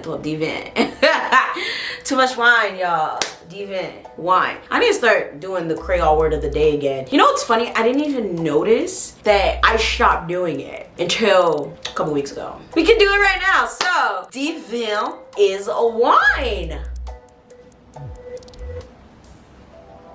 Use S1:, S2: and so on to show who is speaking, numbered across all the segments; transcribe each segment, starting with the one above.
S1: divin. Too much wine, y'all. Divin. Wine. I need to start doing the Creole word of the day again. You know what's funny? I didn't even notice that I stopped doing it until a couple weeks ago. We can do it right now. So, divin is a wine.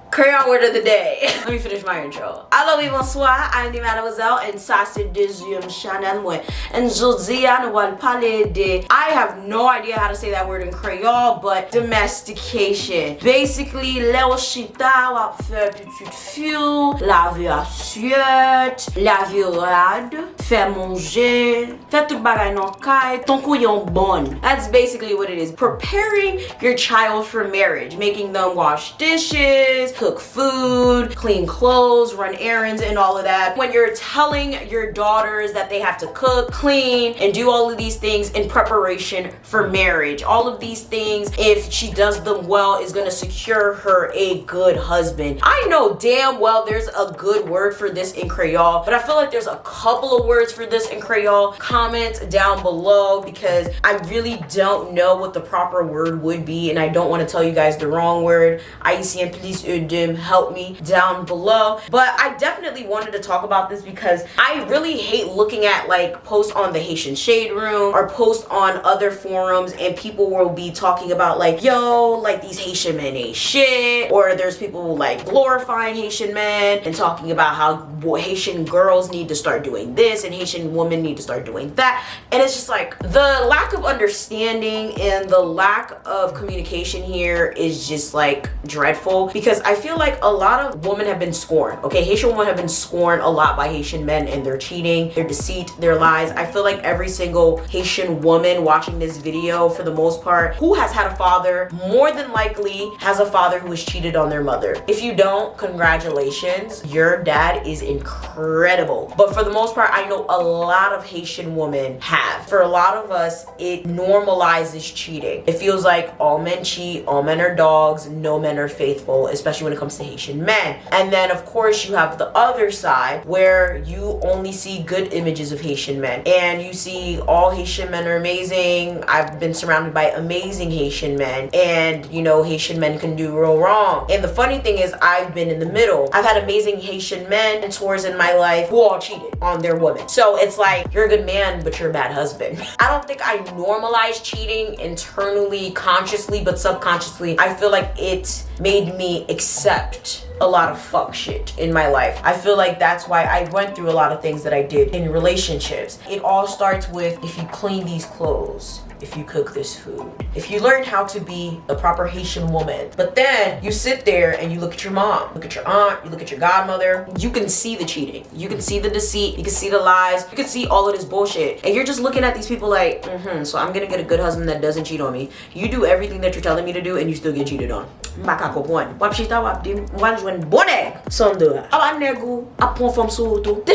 S1: Creole word of the day. Let me finish my intro. Hello, bonsoir. I'm the Mademoiselle, and ça c'est deuxième channel moi. And aujourd'hui, nous allons parler de. I have no idea how to say that word in Creole, but domestication. Basically, le chita va faire petite fille, laver assiette, laver rad, faire manger, faire tout bagay nan kay, ton couillon bon. That's basically what it is. Preparing your child for marriage, making them wash dishes, cook food, clean clothes, run errands, and all of that. When you're telling your daughters that they have to cook, clean, and do all of these things in preparation for marriage, all of these things, if she does them well, is gonna secure her a good husband. I know damn well there's a good word for this in Creole, but I feel like there's a couple of words for this in Creole. Comment down below, because I really don't know what the proper word would be, and I don't want to tell you guys the wrong word. Haitian, please help me down below. But I definitely wanted to talk about this because I really hate looking at like posts on the Haitian Shade Room or posts on other forums, and people will be talking about like, yo, like these Haitian men ain't shit, or there's people like glorifying Haitian men and talking about how Haitian girls need to start doing this and Haitian women need to start doing that. And it's just like the lack of understanding and the lack of communication here is just like dreadful, because I feel like a lot of women have been scorned. Okay, Haitian women have been scorned a lot by Haitian men and their cheating, their deceit, their lies. I feel like every single Haitian woman watching this video, for the most part, who has had a father, more than likely has a father who has cheated on their mother. If you don't, congratulations, your dad is incredible. But for the most part, I know a lot of Haitian women have. For a lot of us, it normalizes cheating. It feels like all men cheat, all men are dogs, no men are faithful, especially when it comes to Haitian men. And then of course you have the other side where you only see good images of Haitian men, and you see all Haitian men are amazing. I've been surrounded by amazing Haitian men, and you know, Haitian men can do real wrong. And the funny thing is, I've been in the middle. I've had amazing Haitian men and tours in my life who all cheated on their women. So it's like, you're a good man, but you're a bad husband. I don't think I normalize cheating internally, consciously, but subconsciously, I feel like it made me accept a lot of fuck shit in my life. I feel like that's why I went through a lot of things that I did in relationships. It all starts with, if you clean these clothes, if you cook this food, if you learn how to be a proper Haitian woman. But then you sit there and you look at your mom, look at your aunt, you look at your godmother, you can see the cheating, you can see the deceit, you can see the lies, you can see all of this bullshit, and you're just looking at these people like, so I'm gonna get a good husband that doesn't cheat on me. You do everything that you're telling me to do and you still get cheated on. This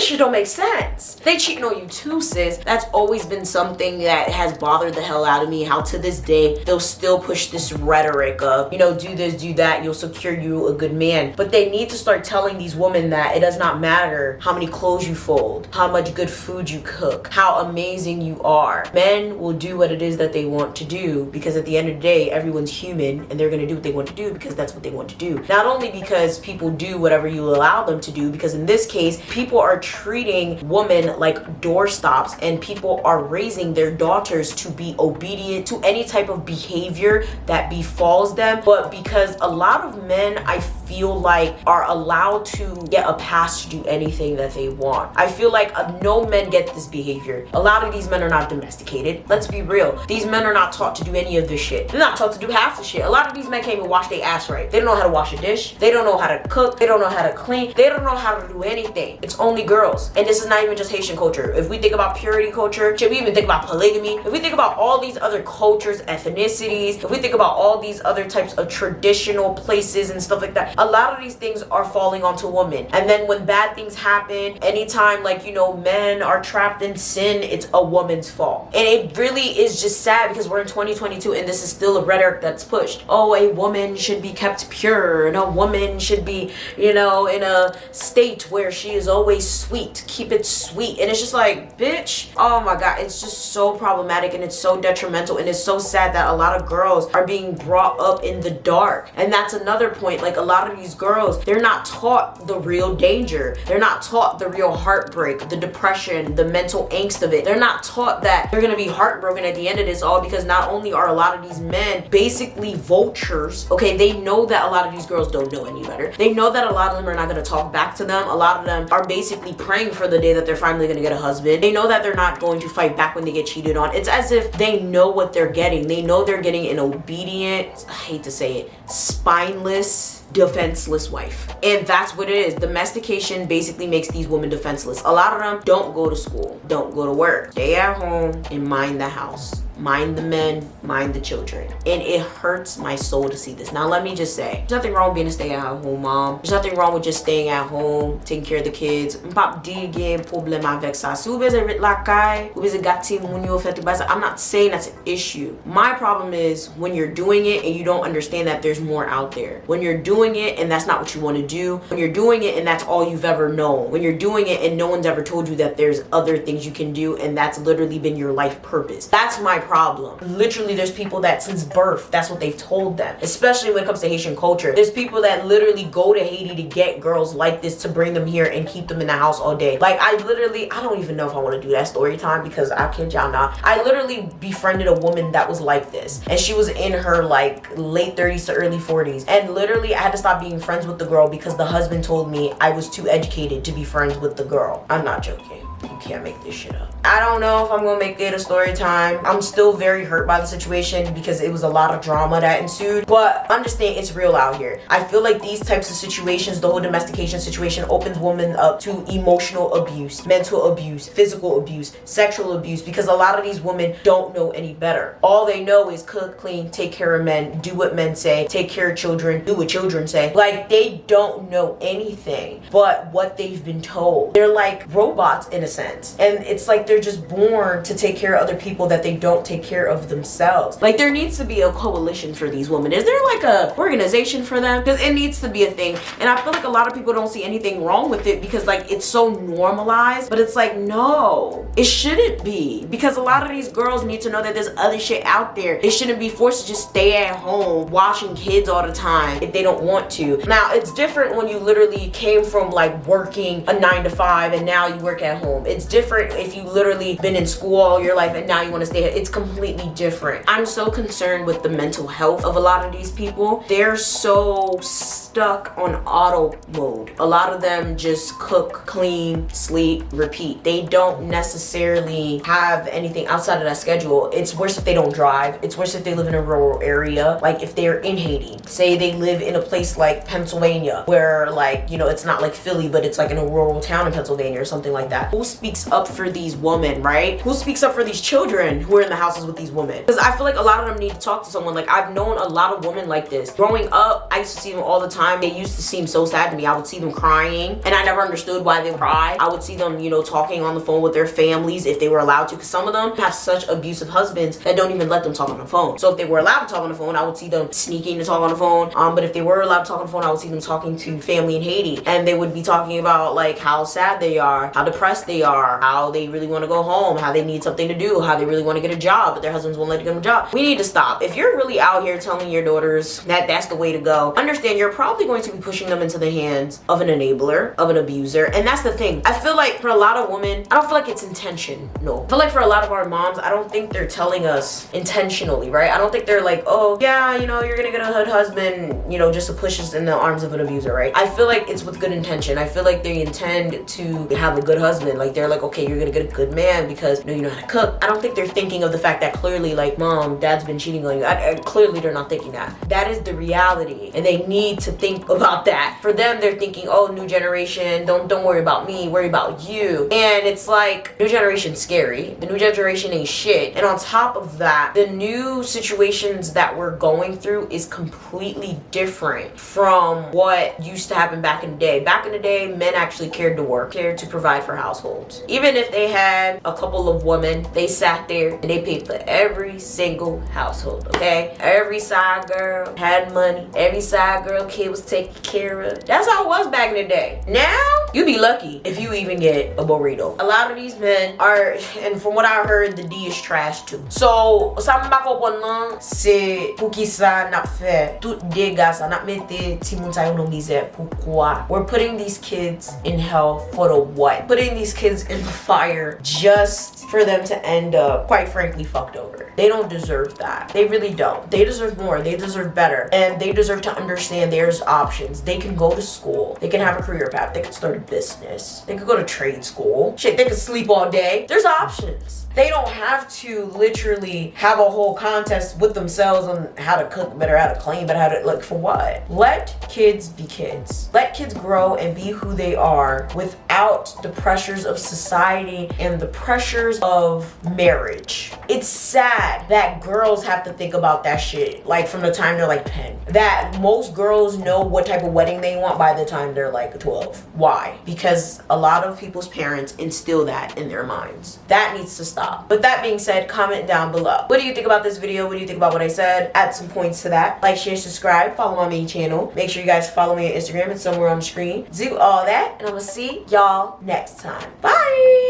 S1: shit don't make sense. They cheating on you too, sis. That's always been something that has bothered the hell out of me, how to this day they'll still push this rhetoric of, you know, do this, do that, you'll secure you a good man. But they need to start telling these women that it does not matter how many clothes you fold, how much good food you cook, how amazing you are. Men will do what it is that they want to do, because at the end of the day, everyone's human and they're gonna do what they want to do because that's what they want to do. Not only because people do whatever you allow them to do, because in this case, people are treating women like doorstops, and people are raising their daughters to be obedient to any type of behavior that befalls them. But because a lot of men, I feel like, are allowed to get a pass to do anything that they want. I feel like no men get this behavior. A lot of these men are not domesticated. Let's be real. These men are not taught to do any of this shit. They're not taught to do half the shit. A lot of these men can't even wash their ass right. They don't know how to wash a dish. They don't know how to cook. They don't know how to clean. They don't know how to do anything. It's only girls. And this is not even just Haitian culture. If we think about purity culture, should we even think about polygamy? If we think about all these other cultures, ethnicities, if we think about all these other types of traditional places and stuff like that, A lot of these things are falling onto women. And then when bad things happen, anytime like, you know, men are trapped in sin, it's a woman's fault. And it really is just sad because we're in 2022 and this is still a rhetoric that's pushed. Oh, a woman should be kept pure and a woman should be, you know, in a state where she is always sweet. Keep it sweet. And it's just like, bitch, oh my God, it's just so problematic and it's so detrimental and it's so sad that a lot of girls are being brought up in the dark. And that's another point. Like a lot of these girls, they're not taught the real danger. They're not taught the real heartbreak, the depression, the mental angst of it. They're not taught that they're gonna be heartbroken at the end of this all because not only are a lot of these men basically vultures, okay, they know that a lot of these girls don't know any better. They know that a lot of them are not gonna talk back to them. A lot of them are basically praying for the day that they're finally gonna get a husband. They know that they're not going to fight back when they get cheated on. It's as if they know what they're getting. They know they're getting an obedient, I hate to say it, spineless, defenseless wife. And that's what it is. Domestication basically makes these women defenseless. A lot of them don't go to school, don't go to work, stay at home and mind the house. Mind the men, mind the children. And it hurts my soul to see this. Now let me just say, there's nothing wrong with being a stay-at-home mom. There's nothing wrong with just staying at home, taking care of the kids. M'pap di gen problem avec ça. Si vous beze rit la kay, vous beze gati moun yo fait tout basa, I'm not saying that's an issue. My problem is when you're doing it and you don't understand that there's more out there. When you're doing it and that's not what you want to do. When you're doing it and that's all you've ever known. When you're doing it and no one's ever told you that there's other things you can do and that's literally been your life purpose. That's my problem. Literally, there's people that since birth, that's what they've told them. Especially when it comes to Haitian culture. There's people that literally go to Haiti to get girls like this to bring them here and keep them in the house all day. Like I don't even know if I want to do that story time because I kid y'all not. I literally befriended a woman that was like this. And she was in her like late 30s to early 40s. And literally I had to stop being friends with the girl because the husband told me I was too educated to be friends with the girl. I'm not joking. You can't make this shit up. I don't know if I'm gonna make it a story time. I'm still very hurt by the situation because it was a lot of drama that ensued, but understand it's real out here. I feel like these types of situations, the whole domestication situation opens women up to emotional abuse, mental abuse, physical abuse, sexual abuse, because a lot of these women don't know any better. All they know is cook, clean, take care of men, do what men say, take care of children, do what children say. Like they don't know anything but what they've been told. They're like robots in a sense. And it's like they're just born to take care of other people that they don't take care of themselves. Like there needs to be a coalition for these women. Is there like a organization for them? Because it needs to be a thing. And I feel like a lot of people don't see anything wrong with it because like it's so normalized, but it's like, no, it shouldn't be, because a lot of these girls need to know that there's other shit out there. They shouldn't be forced to just stay at home watching kids all the time if they don't want to. Now it's different when you literally came from like working a 9 to 5 and now you work at home. It's different if you literally been in school all your life and now you want to stay. It's completely different. I'm so concerned with the mental health of a lot of these people. They're so stuck on auto mode. A lot of them just cook, clean, sleep, repeat. They don't necessarily have anything outside of that schedule. It's worse if they don't drive. It's worse if they live in a rural area. Like if they're in Haiti, say they live in a place like Pennsylvania where like, you know, it's not like Philly, but it's like in a rural town in Pennsylvania or something like that. Who speaks up for these women, right? Who speaks up for these children who are in the houses with these women? Because I feel like a lot of them need to talk to someone. Like I've known a lot of women like this. Growing up, I used to see them all the time. They used to seem so sad to me. I would see them crying and I never understood why they would cry. I would see them, you know, talking on the phone with their families if they were allowed to, because some of them have such abusive husbands that don't even let them talk on the phone. So if they were allowed to talk on the phone, I would see them sneaking to talk on the phone. But if they were allowed to talk on the phone, I would see them talking to family in Haiti, and they would be talking about like how sad they are, how depressed they are, how they really want to go home, how they need something to do, how they really want to get a job, but their husbands won't let them get a job. We need to stop. If you're really out here telling your daughters that that's the way to go, understand you're probably going to be pushing them into the hands of an enabler, of an abuser. And that's the thing. I feel like for a lot of women, I don't feel like it's intentional. I feel like for a lot of our moms, I don't think they're telling us intentionally, right? I don't think they're like, oh yeah, you know, you're gonna get a good husband, you know, just to push us in the arms of an abuser, right? I feel like it's with good intention. I feel like they intend to have a good husband. Like, they're like, okay, you're gonna get a good man because you know how to cook. I don't think they're thinking of the fact that clearly, like, mom, dad's been cheating on you. Clearly they're not thinking that. That is the reality, and they need to think about that. For them, they're thinking, oh, new generation, don't worry about me, worry about you. And it's like, new generation's scary. The new generation ain't shit. And on top of that, the new situations that we're going through is completely different from what used to happen back in the day. Back in the day, men actually cared to work, cared to provide for households. Even if they had a couple of women, they sat there and they paid for every single household, okay? Every side girl had money. Every side girl kid was taken care of. That's how it was back in the day. Now, you'd be lucky if you even get a burrito. A lot of these men are, and from what I heard, the D is trash too. So, sa mba kompon nan, se pou ki sa nap fe tout dega sa nap mette ti moun sa yo nan misère. Pourquoi? We're putting these kids in hell for the what? Putting these kids in the fire just for them to end up, quite frankly, fucked over. They don't deserve that. They really don't. They deserve more. They deserve better. And they deserve to understand there's options. They can go to school. They can have a career path. They can start a business. They could go to trade school. Shit, they could sleep all day. There's options. They don't have to literally have a whole contest with themselves on how to cook better, how to clean better, how to, like, for what? Let kids be kids. Let kids grow and be who they are without the pressures of society and the pressures of marriage. It's sad that girls have to think about that shit, like, from the time they're like 10. That most girls know what type of wedding they want by the time they're like 12. Why? Because a lot of people's parents instill that in their minds. That needs to stop. With that being said, comment down below. What do you think about this video? What do you think about what I said? Add some points to that. Like, share, subscribe, follow my main channel. Make sure you guys follow me on Instagram. It's somewhere on the screen. Do all that, and I'm gonna see y'all next time. Bye!